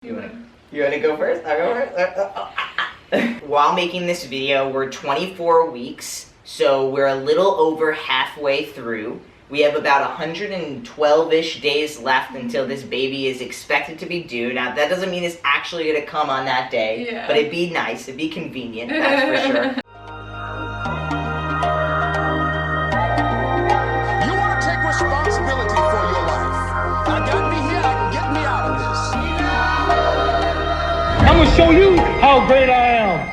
You wanna go first? I'll go first. While making this video, we're 24 weeks, so we're a little over halfway through. We have about 112-ish days left until this baby is expected to be due. Now, that doesn't mean it's actually gonna come on that day, but it'd be nice, it'd be convenient, that's for sure. You wanna take responsibility for your life. I got me here, I can get me out of this. I'm gonna show you how great I am.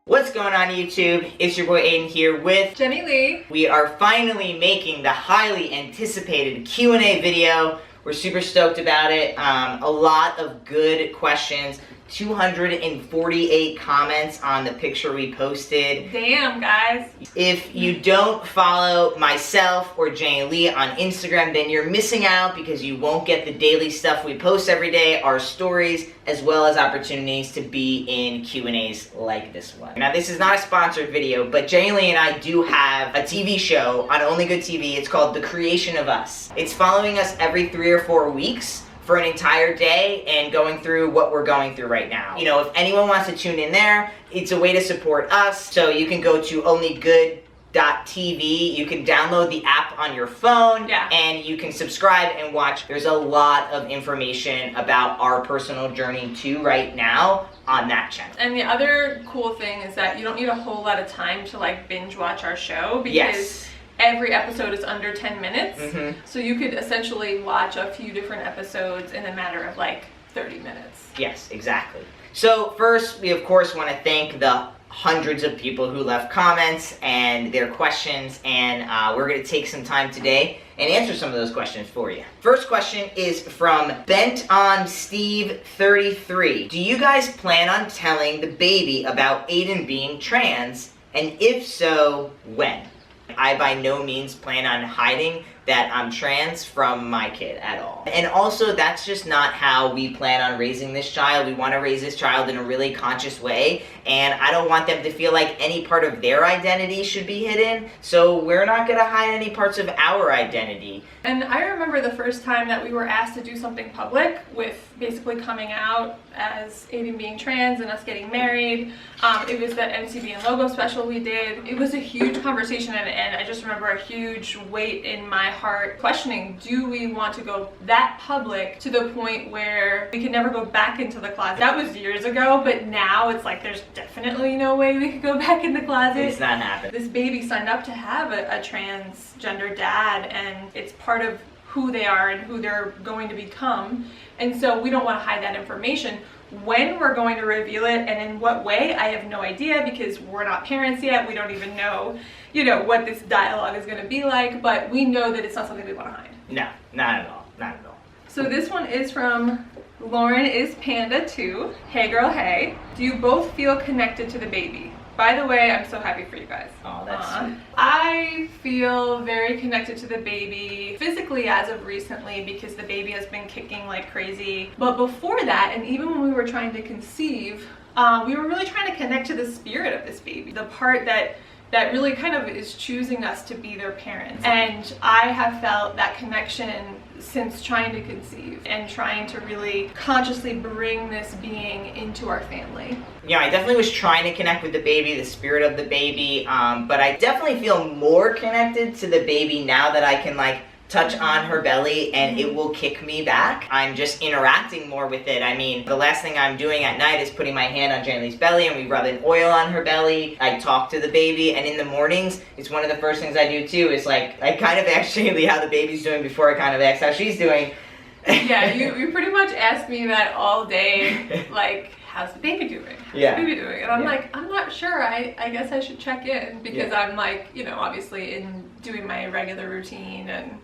What's going on, YouTube? It's your boy Aiden here with Jenilee. We are finally making the highly anticipated Q&A video. We're super stoked about it. A lot of good questions. 248 comments on the picture we posted. Damn, guys. If you don't follow myself or Jenilee on Instagram, then you're missing out because you won't get the daily stuff we post every day, our stories, as well as opportunities to be in Q&As like this one. Now, this is not a sponsored video, but Jenilee and I do have a TV show on Only Good TV. It's called The Creation of Us. It's following us every 3 or 4 weeks for an entire day and going through what we're going through right now. You know, if anyone wants to tune in there, it's a way to support us. So you can go to onlygood.tv. You can download the app on your phone, and you can subscribe and watch. There's a lot of information about our personal journey too right now on that channel. And the other cool thing is that you don't need a whole lot of time to like binge watch our show because every episode is under 10 minutes. So you could essentially watch a few different episodes in a matter of like 30 minutes. Yes, exactly. So first, we of course want to thank the hundreds of people who left comments and their questions, and we're going to take some time today and answer some of those questions for you. First question is from Bent on Steve 33. Do you guys plan on telling the baby about Aiden being trans, and if so, when? I by no means plan on hiding that I'm trans from my kid at all. And also, that's just not how we plan on raising this child. We want to raise this child in a really conscious way, and I don't want them to feel like any part of their identity should be hidden, so we're not going to hide any parts of our identity. And I remember the first time that we were asked to do something public with basically coming out as Aiden being trans and us getting married. It was that MCB and logo special we did. It was a huge conversation, and I just remember a huge weight in my heart questioning, do we want to go that public to the point where we could never go back into the closet? That was years ago, but now it's like there's definitely no way we could go back in the closet. It's not happening. This baby signed up to have a transgender dad, and it's part of who they are and who they're going to become, and so we don't want to hide that information. When we're going to reveal it and in what way, I have no idea because we're not parents yet. We don't even know, what this dialogue is going to be like, but we know that it's not something we want to hide. No, not at all. Not at all. So this one is from Lauren is Panda 2. Hey girl, hey. Do you both feel connected to the baby? By the way, I'm so happy for you guys. Oh, that's sweet. I feel very connected to the baby physically as of recently because the baby has been kicking like crazy. But before that, and even when we were trying to conceive, we were really trying to connect to the spirit of this baby. The part that really kind of is choosing us to be their parents. And I have felt that connection since trying to conceive and trying to really consciously bring this being into our family. Yeah, I definitely was trying to connect with the baby, the spirit of the baby, but I definitely feel more connected to the baby now that I can touch on her belly and it will kick me back. I'm just interacting more with it. I mean, the last thing I'm doing at night is putting my hand on Jenilee's belly and we rub an oil on her belly. I talk to the baby, and in the mornings, it's one of the first things I do too, is I kind of ask Jenilee how the baby's doing before I kind of ask how she's doing. Yeah, you pretty much ask me that all day, how's the baby doing? How's the baby doing? And I'm I'm not sure. I guess I should check in because I'm obviously in doing my regular routine and,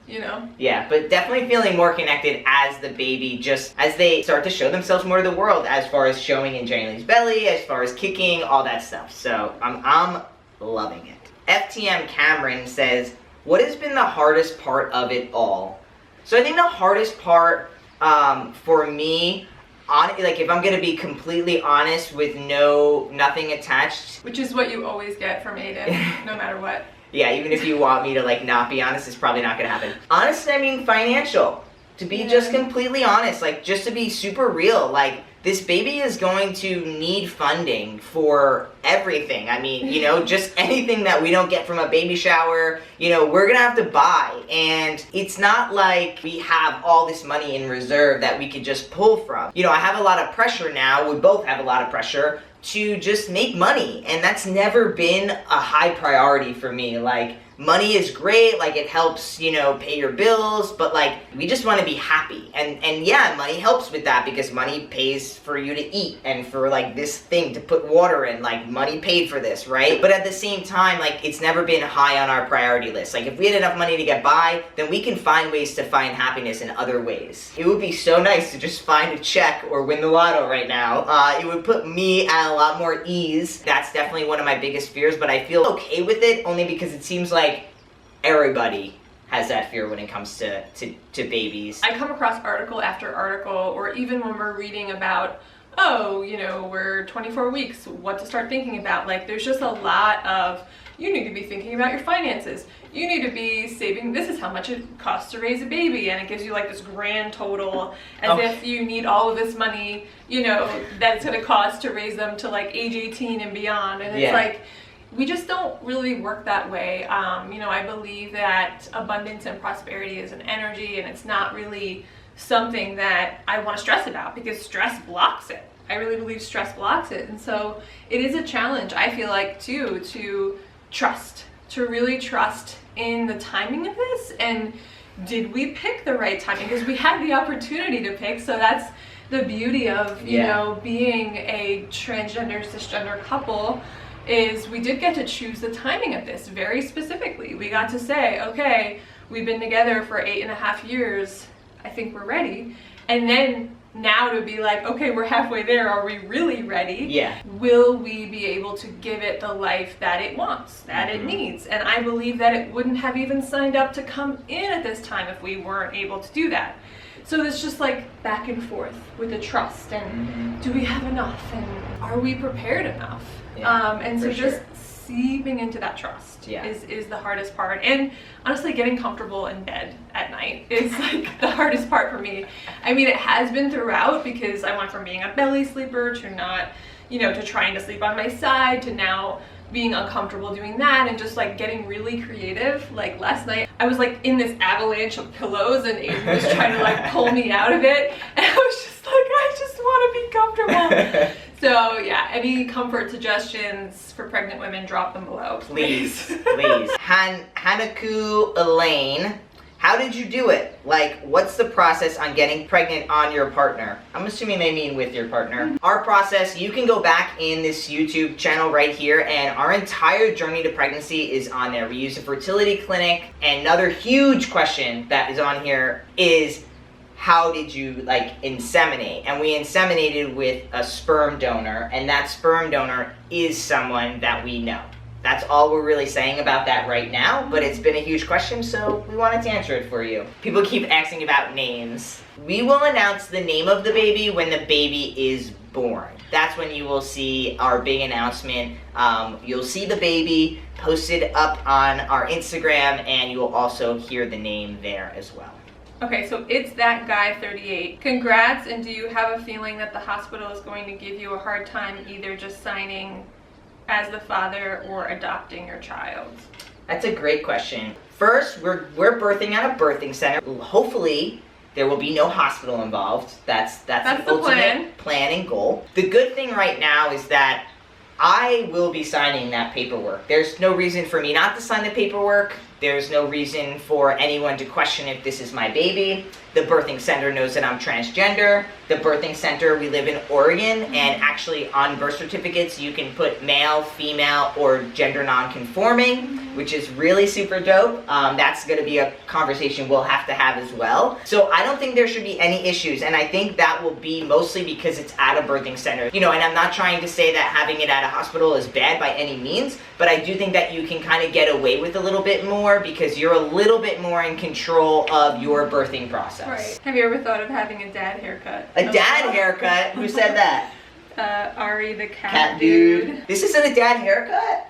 Yeah, but definitely feeling more connected as the baby, just as they start to show themselves more to the world, as far as showing in Jenilee's belly, as far as kicking, all that stuff. So I'm loving it. FTM Cameron says, what has been the hardest part of it all? So I think the hardest part for me, if I'm gonna be completely honest with nothing attached, which is what you always get from Aiden, no matter what. Yeah, even if you want me to not be honest, it's probably not gonna happen. Honestly, I mean financial. To be just completely honest, like, just to be super real, like, this baby is going to need funding for everything. I mean, you know, just anything that we don't get from a baby shower, you know, we're gonna have to buy. And it's not like we have all this money in reserve that we could just pull from. You know, I have a lot of pressure now, we both have a lot of pressure to just make money. And that's never been a high priority for me. Like, money is great, like it helps, you know, pay your bills, but like we just want to be happy. And yeah, money helps with that because money pays for you to eat and for like this thing to put water in, like money paid for this, right? But at the same time, like it's never been high on our priority list. Like if we had enough money to get by, then we can find ways to find happiness in other ways. It would be so nice to just find a check or win the lotto right now. It would put me at a lot more ease. That's definitely one of my biggest fears, but I feel okay with it only because it seems like everybody has that fear when it comes to babies. I come across article after article, or even when we're reading about, oh, you know, we're 24 weeks, what to start thinking about. Like, there's just a lot of, you need to be thinking about your finances. You need to be saving, this is how much it costs to raise a baby, and it gives you like this grand total, as if you need all of this money, you know, that it's gonna cost to raise them to like age 18 and beyond. And it's like, we just don't really work that way. You know, I believe that abundance and prosperity is an energy, and it's not really something that I want to stress about because stress blocks it. I really believe stress blocks it. And so it is a challenge, I feel like, too, to trust, to really trust in the timing of this. And did we pick the right timing? Because we had the opportunity to pick, so that's the beauty of, you know, being a transgender, cisgender couple, is we did get to choose the timing of this very specifically. We got to say, okay, we've been together for 8.5 years, I think we're ready. And then now to be like, okay, we're halfway there, are we really ready? Yeah. Will we be able to give it the life that it wants, that it needs? And I believe that it wouldn't have even signed up to come in at this time if we weren't able to do that. So it's just like back and forth with the trust, and do we have enough, and are we prepared enough? And so just seeping into that trust is the hardest part. And honestly, getting comfortable in bed at night is like the hardest part for me. I mean, it has been throughout, because I went from being a belly sleeper to not, you know, to trying to sleep on my side, to now being uncomfortable doing that, and just like getting really creative. Like last night I was like in this avalanche of pillows, and Aiden was trying to like pull me out of it, and I was just like, I just want to be comfortable. So yeah, any comfort suggestions for pregnant women, drop them below, please. Please. Hanaku Elaine, how did you do it? Like, what's the process on getting pregnant on your partner? I'm assuming they mean with your partner. Our process, you can go back in this YouTube channel right here, and our entire journey to pregnancy is on there. We use a fertility clinic, and another huge question that is on here is, how did you like inseminate? And we inseminated with a sperm donor, and that sperm donor is someone that we know. That's all we're really saying about that right now, but it's been a huge question, so we wanted to answer it for you. People keep asking about names. We will announce the name of the baby when the baby is born. That's when you will see our big announcement. You'll see the baby posted up on our Instagram, and you will also hear the name there as well. Okay, so it's that guy 38. Congrats, and do you have a feeling that the hospital is going to give you a hard time either just signing as the father or adopting your child? That's a great question. First, we're birthing at a birthing center. Hopefully, there will be no hospital involved. That's the ultimate plan and goal. The good thing right now is that I will be signing that paperwork. There's no reason for me not to sign the paperwork. There's no reason for anyone to question if this is my baby. The birthing center knows that I'm transgender. The birthing center, we live in Oregon, and actually on birth certificates you can put male, female, or gender non-conforming, which is really super dope. That's gonna be a conversation we'll have to have as well. So I don't think there should be any issues, and I think that will be mostly because it's at a birthing center. You know, and I'm not trying to say that having it at a hospital is bad by any means, but I do think that you can kind of get away with a little bit more because you're a little bit more in control of your birthing process. Right. Have you ever thought of having a dad haircut? A dad haircut? Who said that? Ari the cat dude. This isn't a dad haircut?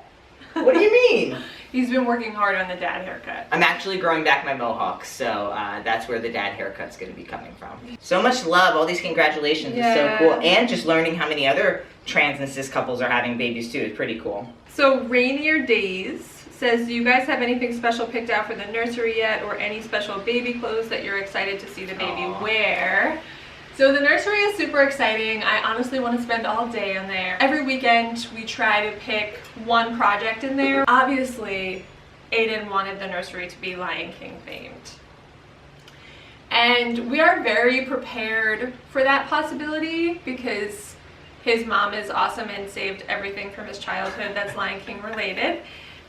What do you mean? He's been working hard on the dad haircut. I'm actually growing back my mohawk, so that's where the dad haircut's going to be coming from. So much love. All these congratulations. Yeah. It's so cool. And just learning how many other trans and cis couples are having babies too is pretty cool. So Rainier Days says, do you guys have anything special picked out for the nursery yet, or any special baby clothes that you're excited to see the baby wear? So the nursery is super exciting. I honestly want to spend all day in there. Every weekend we try to pick one project in there. Obviously, Aiden wanted the nursery to be Lion King themed. And we are very prepared for that possibility because his mom is awesome and saved everything from his childhood that's Lion King related.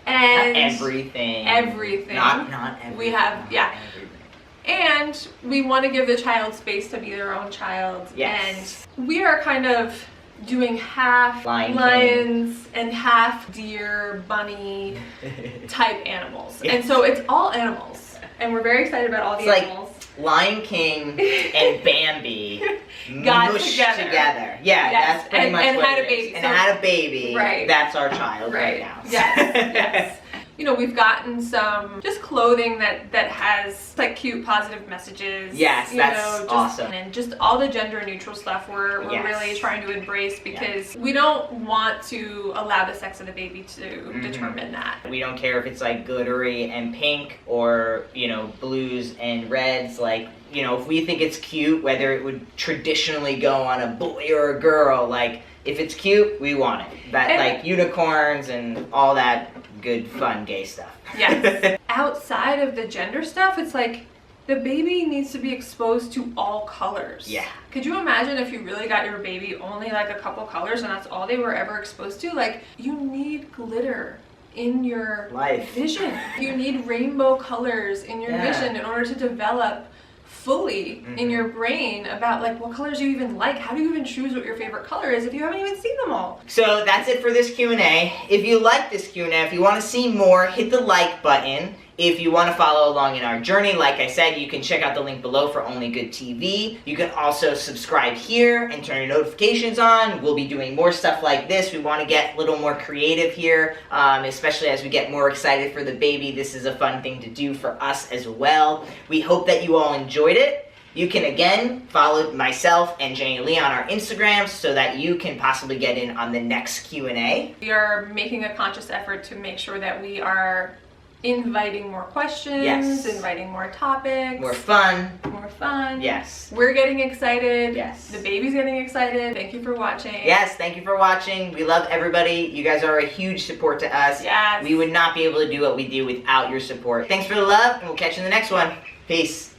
And Not everything. Everything. Not everything. We have, yeah. Everything. And we want to give the child space to be their own child. Yes. And we are kind of doing half lions and half deer, bunny type animals. Yes. And so it's all animals. And we're very excited about all the It's animals. Lion King and Bambi Got mushed together. Yeah, Yes. that's pretty And- much and what had it a baby. is. And So- had a baby. Right. That's our child right now. Yes, yes. You know, we've gotten some just clothing that has like cute positive messages. Yes, you that's know, just, awesome. And just all the gender neutral stuff we're Yes. really trying to embrace because we don't want to allow the sex of the baby to determine that. We don't care if it's like glittery and pink or, you know, blues and reds. Like, you know, if we think it's cute, whether it would traditionally go on a boy or a girl, like, if it's cute, we want it. That, like, unicorns and all that good, fun, gay stuff. Yes. Outside of the gender stuff, it's like the baby needs to be exposed to all colors. Yeah. Could you imagine if you really got your baby only like a couple colors and that's all they were ever exposed to? Like, you need glitter in your Life. vision. You need rainbow colors in your vision in order to develop fully in your brain about like what colors you even like. How do you even choose what your favorite color is if you haven't even seen them all? So that's it for this Q&A. If you like this Q&A, if you want to see more, hit the like button. If you want to follow along in our journey, like I said, you can check out the link below for Only Good TV. You can also subscribe here and turn your notifications on. We'll be doing more stuff like this. We want to get a little more creative here, especially as we get more excited for the baby. This is a fun thing to do for us as well. We hope that you all enjoyed it. You can again follow myself and Jenilee on our Instagram so that you can possibly get in on the next Q&A. We are making a conscious effort to make sure that we are inviting more questions, inviting more topics. More fun. More fun. Yes. We're getting excited. Yes. The baby's getting excited. Thank you for watching. Yes, thank you for watching. We love everybody. You guys are a huge support to us. Yes. We would not be able to do what we do without your support. Thanks for the love, and we'll catch you in the next one. Peace.